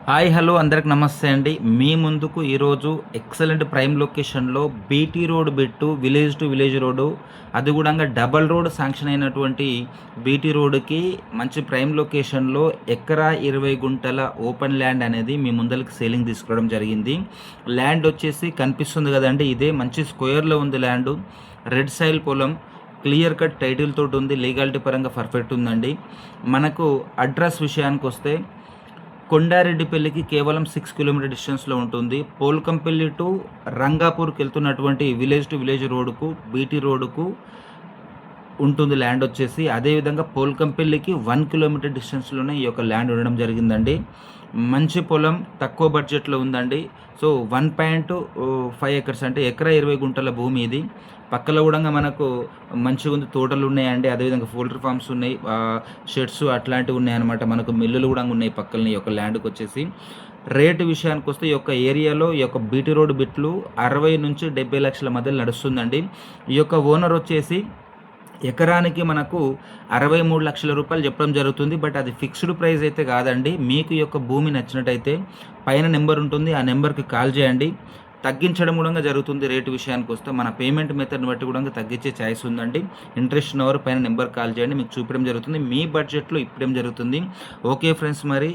Hi hello అందరికి నమస్తే అండి. మీ ముందుకు ఈరోజు ఎక్సలెంట్ ప్రైమ్ లొకేషన్లో BT road bit village to village road, అది కూడా డబల్ రోడ్ శాంక్షన్ అయినటువంటి బీటీ రోడ్డుకి మంచి ప్రైమ్ లొకేషన్లో ఎకరా 20 గుంటల ఓపెన్ ల్యాండ్ అనేది మీ ముందరికి సేలింగ్ తీసుకోవడం జరిగింది. ల్యాండ్ వచ్చేసి కనిపిస్తుంది కదండి, ఇదే మంచి స్క్వేర్లో ఉంది ల్యాండ్. రెడ్ సైల్ పొలం, క్లియర్ కట్ టైటిల్ తోటి ఉంది, లీగాలిటీ పరంగా పర్ఫెక్ట్ ఉందండి. మనకు అడ్రస్ విషయానికి వస్తే కొండారెడ్డిపల్లికి కేవలం 6 కిలోమీటర్ డిస్టెన్స్లో ఉంటుంది. పోల్కంపల్లి టు రంగాపూర్కి వెళ్తున్నటువంటి విలేజ్ టు విలేజ్ రోడ్డుకు, బీటీ రోడ్డుకు ఉంటుంది ల్యాండ్ వచ్చేసి. అదేవిధంగా పోల్కంపల్లికి 1 కిలోమీటర్ డిస్టెన్స్లోనే ఈ యొక్క ల్యాండ్ ఉండడం జరిగిందండి. మంచి పొలం, తక్కువ బడ్జెట్లో ఉందండి. సో 1.5 ఎకర్స్ అంటే ఎకరా 20 గుంటల భూమి ఇది. పక్కలో కూడా మనకు మంచిగా ఉంది, తోటలు ఉన్నాయండి. అదేవిధంగా పోల్ట్రీ ఫార్మ్స్ ఉన్నాయి, షెడ్స్ అట్లాంటివి ఉన్నాయన్నమాట. మనకు మిల్లులు కూడా ఉన్నాయి పక్కన ఈ యొక్క ల్యాండ్కి వచ్చేసి. రేటు విషయానికి వస్తే ఈ యొక్క ఏరియాలో ఈ యొక్క బీటీ రోడ్ బిట్లు 60 నుంచి 70 లక్షల మధ్య నడుస్తుందండి. ఈ యొక్క ఓనర్ వచ్చేసి ఎకరానికి మనకు 63 లక్షల రూపాయలు చెప్పడం జరుగుతుంది. బట్ అది ఫిక్స్డ్ ప్రైస్ అయితే కాదండి. మీకు ఈ యొక్క భూమి నచ్చినట్టయితే పైన నెంబర్ ఉంటుంది, ఆ నెంబర్కి కాల్ చేయండి. తగ్గించడం కూడా జరుగుతుంది. రేటు విషయానికి వస్తే మన పేమెంట్ మెథడ్ని బట్టి కూడా తగ్గించే ఛాయిస్ ఉందండి. ఇంట్రెస్ట్ ఉన్నవారు పైన నెంబర్ కాల్ చేయండి, మీకు చూపించడం జరుగుతుంది. మీ బడ్జెట్లో ఇప్పడం జరుగుతుంది. ఓకే ఫ్రెండ్స్, మరి